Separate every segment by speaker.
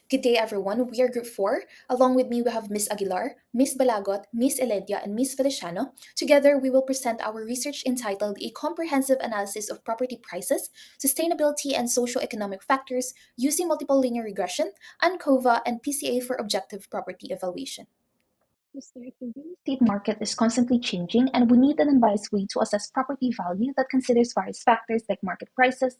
Speaker 1: Good day, everyone. We are Group 4. Along with me, we have Miss Aguilar, Miss Balagot, Miss Eledia, and Miss Feliciano. Together, we will present our research entitled A Comprehensive Analysis of Property Prices, Sustainability, and Socio-Economic Factors Using Multiple Linear Regression, ANCOVA, and PCA for Objective Property Evaluation. To start, the real estate market is constantly changing, and we need an unbiased way to assess property value that considers various factors like market prices,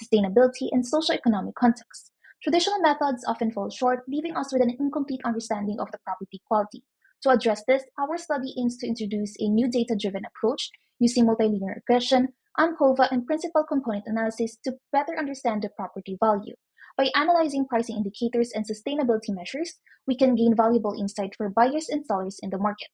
Speaker 1: sustainability, and socioeconomic context. Traditional methods often fall short, leaving us with an incomplete understanding of the property quality. To address this, our study aims to introduce a new data driven approach using multilinear regression, ANCOVA, and principal component analysis to better understand the property value. By analyzing pricing indicators and sustainability measures, we can gain valuable insight for buyers and sellers in the market.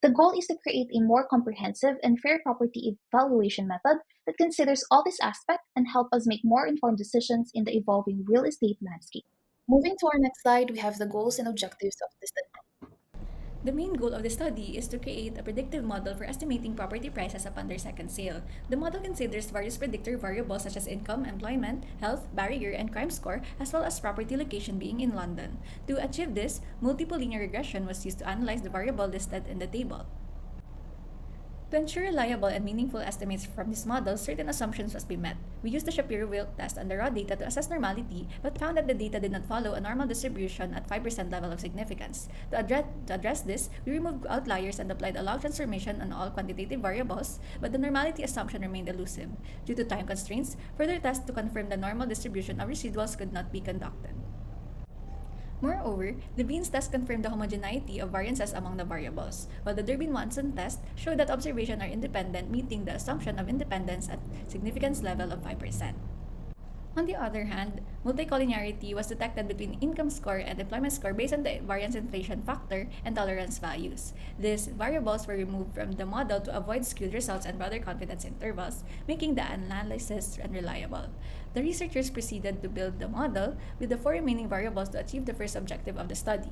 Speaker 1: The goal is to create a more comprehensive and fair property evaluation method that considers all these aspects and help us make more informed decisions in the evolving real estate landscape. Moving to our next slide, we have the goals and objectives of the study.
Speaker 2: The main goal of the study is to create a predictive model for estimating property prices upon their second sale. The model considers various predictor variables such as income, employment, health, barrier, and crime score, as well as property location being in London. To achieve this, multiple linear regression was used to analyze the variable listed in the table. To ensure reliable and meaningful estimates from this model, certain assumptions must be met. We used the Shapiro-Wilk test on the raw data to assess normality, but found that the data did not follow a normal distribution at 5% level of significance. To address this, we removed outliers and applied a log transformation on all quantitative variables, but the normality assumption remained elusive. Due to time constraints, further tests to confirm the normal distribution of residuals could not be conducted. Moreover, the Beans test confirmed the homogeneity of variances among the variables, while the Durbin-Watson test showed that observations are independent, meeting the assumption of independence at significance level of 5%. On the other hand, multicollinearity was detected between income score and employment score based on the variance inflation factor and tolerance values. These variables were removed from the model to avoid skewed results and broader confidence intervals, making the analysis unreliable. The researchers proceeded to build the model with the four remaining variables to achieve the first objective of the study.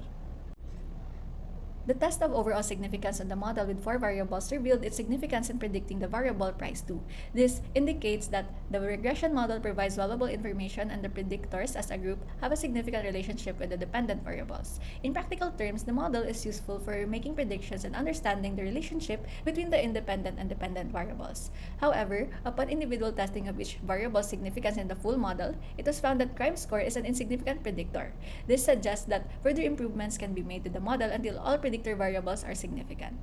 Speaker 2: The test of overall significance on the model with four variables revealed its significance in predicting the variable price too. This indicates that the regression model provides valuable information and the predictors as a group have a significant relationship with the dependent variables. In practical terms, the model is useful for making predictions and understanding the relationship between the independent and dependent variables. However, upon individual testing of each variable's significance in the full model, it was found that crime score is an insignificant predictor. This suggests that further improvements can be made to the model until all predictor variables are significant.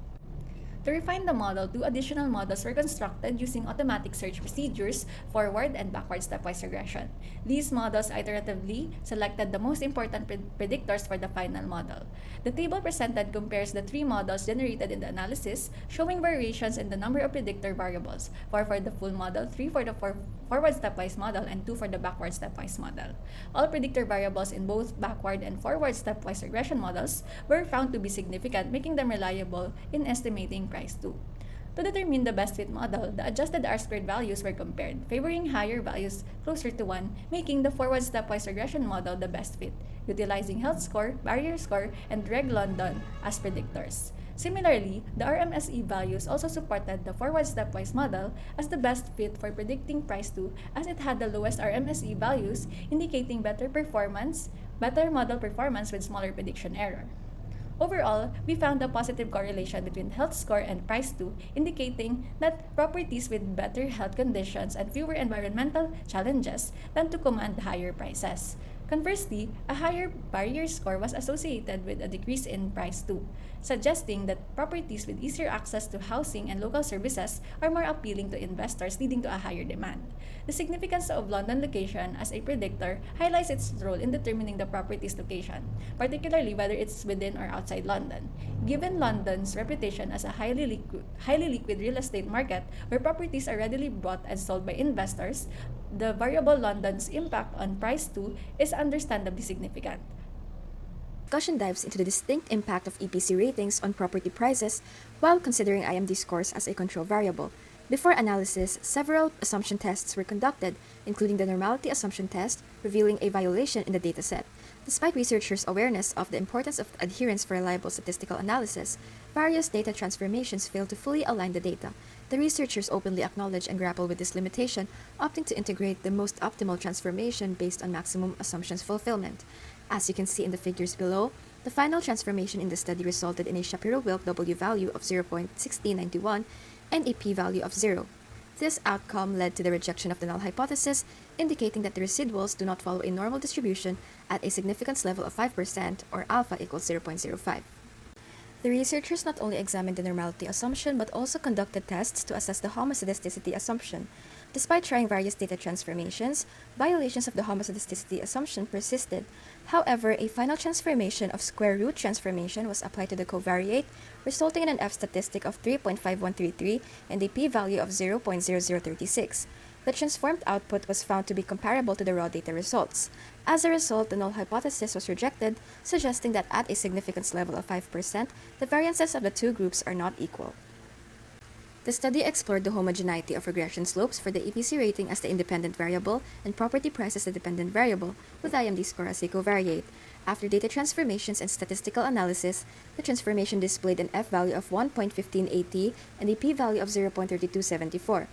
Speaker 2: To refine the model, two additional models were constructed using automatic search procedures, forward and backward stepwise regression. These models iteratively selected the most important predictors for the final model. The table presented compares the three models generated in the analysis, showing variations in the number of predictor variables, 4 for the full model, 3 for the forward stepwise model, and 2 for the backward stepwise model. All predictor variables in both backward and forward stepwise regression models were found to be significant, making them reliable in estimating price too. To determine the best fit model, the adjusted R-squared values were compared, favoring higher values closer to 1, making the forward stepwise regression model the best fit, utilizing health score, barrier score, and reg London as predictors. Similarly, the RMSE values also supported the forward stepwise model as the best fit for predicting price too, as it had the lowest RMSE values, indicating better model performance with smaller prediction error. Overall, we found a positive correlation between health score and price too, indicating that properties with better health conditions and fewer environmental challenges tend to command higher prices. Conversely, a higher barrier score was associated with a decrease in price too, suggesting that properties with easier access to housing and local services are more appealing to investors, leading to a higher demand. The significance of London location as a predictor highlights its role in determining the property's location, particularly whether it's within or outside London. Given London's reputation as a highly liquid real estate market where properties are readily bought and sold by investors, the variable London's impact on price too is understandably significant.
Speaker 3: Discussion dives into the distinct impact of EPC ratings on property prices while considering IMD scores as a control variable. Before analysis, several assumption tests were conducted, including the normality assumption test, revealing a violation in the dataset. Despite researchers' awareness of the importance of adherence for reliable statistical analysis, various data transformations failed to fully align the data. The researchers openly acknowledge and grapple with this limitation, opting to integrate the most optimal transformation based on maximum assumptions fulfillment. As you can see in the figures below, the final transformation in the study resulted in a Shapiro-Wilk W value of 0.1691 and a p-value of 0. This outcome led to the rejection of the null hypothesis, indicating that the residuals do not follow a normal distribution at a significance level of 5% or alpha equals 0.05. The researchers not only examined the normality assumption but also conducted tests to assess the homoscedasticity assumption. Despite trying various data transformations, violations of the homoscedasticity assumption persisted. However, a final transformation of square root transformation was applied to the covariate, resulting in an F statistic of 3.5133 and a p-value of 0.0036. The transformed output was found to be comparable to the raw data results. As a result, the null hypothesis was rejected, suggesting that at a significance level of 5%, the variances of the two groups are not equal. The study explored the homogeneity of regression slopes for the EPC rating as the independent variable and property price as the dependent variable, with IMD score as a covariate. After data transformations and statistical analysis, the transformation displayed an F value of 1.1580 and a p-value of 0.3274.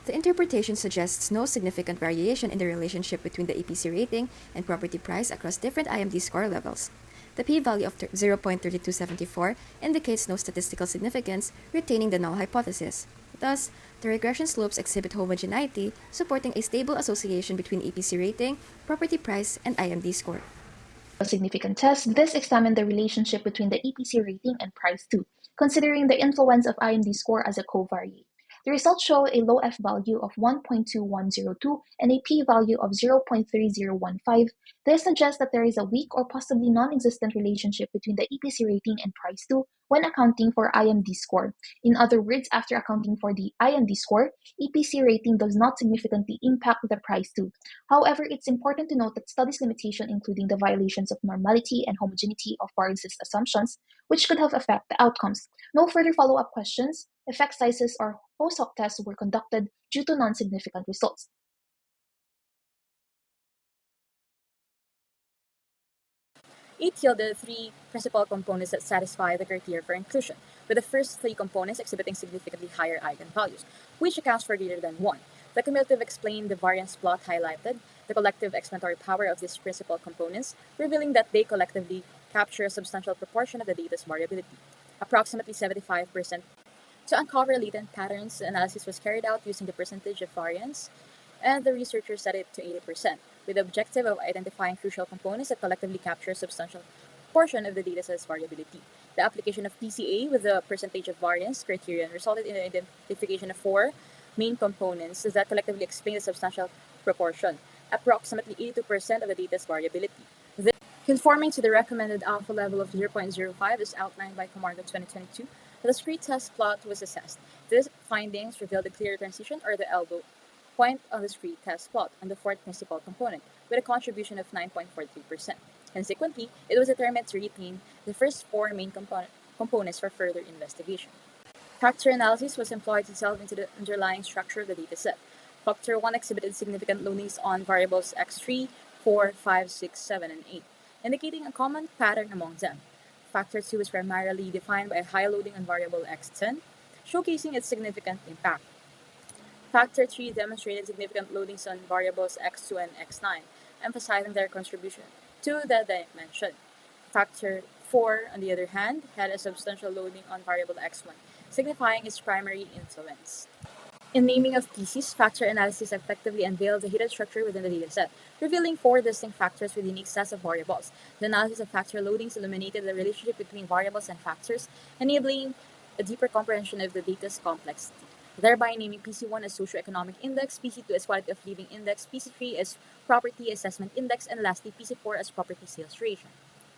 Speaker 3: The interpretation suggests no significant variation in the relationship between the EPC rating and property price across different IMD score levels. The p-value of 0.3274 indicates no statistical significance, retaining the null hypothesis. Thus, the regression slopes exhibit homogeneity, supporting a stable association between EPC rating, property price, and IMD score.
Speaker 1: A significant test, this examined the relationship between the EPC rating and price too, considering the influence of IMD score as a covariate. The results show a low F value of 1.2102 and a p-value of 0.3015. This suggests that there is a weak or possibly non-existent relationship between the EPC rating and price too when accounting for IMD score. In other words, after accounting for the IMD score, EPC rating does not significantly impact the price too. However, it's important to note that studies' limitation including the violations of normality and homogeneity of variances assumptions, which could have affected the outcomes. No further follow-up questions, effect sizes, or post hoc tests were conducted due to non-significant results.
Speaker 2: It yielded three principal components that satisfy the criteria for inclusion, with the first three components exhibiting significantly higher eigenvalues, which accounts for greater than 1. The cumulative explained the variance plot highlighted the collective explanatory power of these principal components, revealing that they collectively capture a substantial proportion of the data's variability, approximately 75%. To uncover latent patterns, the analysis was carried out using the percentage of variance, and the researchers set it to 80%, with the objective of identifying crucial components that collectively capture a substantial portion of the dataset's variability. The application of PCA with the percentage of variance criterion resulted in the identification of four main components that collectively explain a substantial proportion, approximately 82% of the data's variability. Conforming to the recommended alpha level of 0.05 as outlined by Camargo 2022, the discrete test plot was assessed. These findings revealed a clear transition or the elbow point on the discrete test plot on the fourth principal component with a contribution of 9.43%. Consequently, it was determined to retain the first four main components for further investigation. Factor analysis was employed to delve into the underlying structure of the dataset. Factor 1 exhibited significant loadings on variables x3, 4, 5, 6, 7, and 8, indicating a common pattern among them. Factor 2 is primarily defined by a high loading on variable x10, showcasing its significant impact. Factor 3 demonstrated significant loadings on variables x2 and x9, emphasizing their contribution to the dimension. Factor 4, on the other hand, had a substantial loading on variable x1, signifying its primary influence. In naming of pieces, factor analysis effectively unveiled the hidden structure within the dataset, revealing four distinct factors with unique sets of variables. The analysis of factor loadings illuminated the relationship between variables and factors, enabling a deeper comprehension of the data's complexity, thereby naming PC1 as socioeconomic index, PC2 as quality of living index, PC3 as property assessment index, and lastly PC4 as property sales ratio.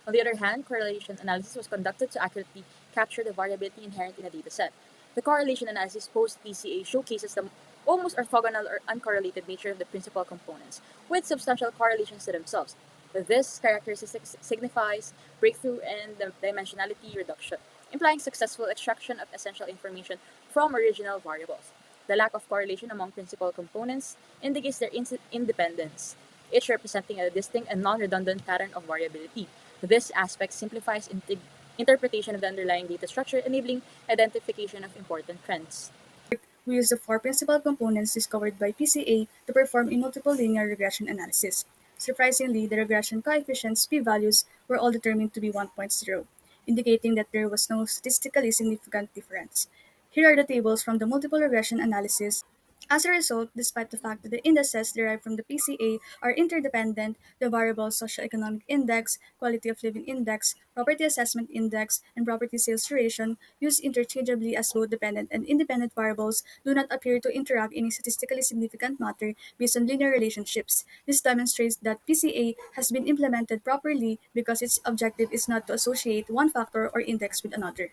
Speaker 2: On the other hand, correlation analysis was conducted to accurately capture the variability inherent in a dataset. The correlation analysis post-PCA showcases the almost orthogonal or uncorrelated nature of the principal components, with substantial correlations to themselves. This characteristic signifies breakthrough in the dimensionality reduction, implying successful extraction of essential information from original variables. The lack of correlation among principal components indicates their independence, each representing a distinct and non-redundant pattern of variability. This aspect simplifies interpretation of the underlying data structure, enabling identification of important trends.
Speaker 4: We use the four principal components discovered by PCA to perform a multiple linear regression analysis. Surprisingly, the regression coefficients p-values were all determined to be 1.0, indicating that there was no statistically significant difference. Here are the tables from the multiple regression analysis. As a result, despite the fact that the indices derived from the PCA are interdependent, the variables socioeconomic index, quality of living index, property assessment index, and property sales duration, used interchangeably as both dependent and independent variables, do not appear to interact in a statistically significant manner based on linear relationships. This demonstrates that PCA has been implemented properly because its objective is not to associate one factor or index with another.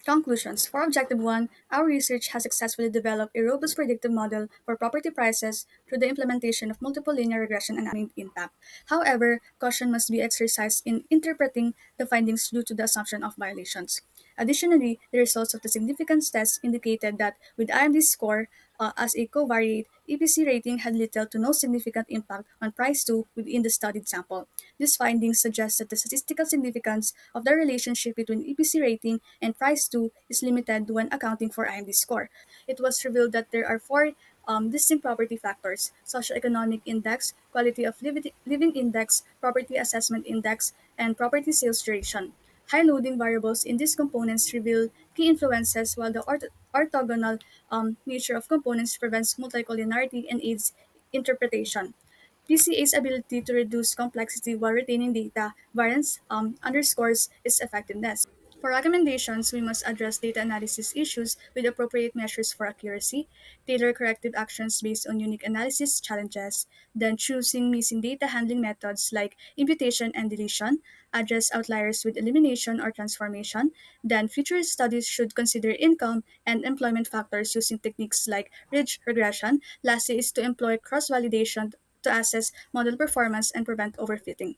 Speaker 4: Conclusions. For Objective 1, our research has successfully developed a robust predictive model for property prices through the implementation of multiple linear regression and impact. However, caution must be exercised in interpreting the findings due to the assumption of violations. Additionally, the results of the significance test indicated that with IMD score as a covariate, EPC rating had little to no significant impact on price 2 within the studied sample. These findings suggest that the statistical significance of the relationship between EPC rating and price 2 is limited when accounting for IMD score. It was revealed that there are four distinct property factors: socioeconomic index, quality of living index, property assessment index, and property sales duration. High loading variables in these components reveal key influences, while the orthogonal nature of components prevents multicollinearity and aids interpretation. PCA's ability to reduce complexity while retaining data variance underscores its effectiveness. For recommendations, we must address data analysis issues with appropriate measures for accuracy, tailor corrective actions based on unique analysis challenges, then choosing missing data handling methods like imputation and deletion, address outliers with elimination or transformation, then future studies should consider income and employment factors using techniques like ridge regression. Lastly is to employ cross-validation to assess model performance and prevent overfitting.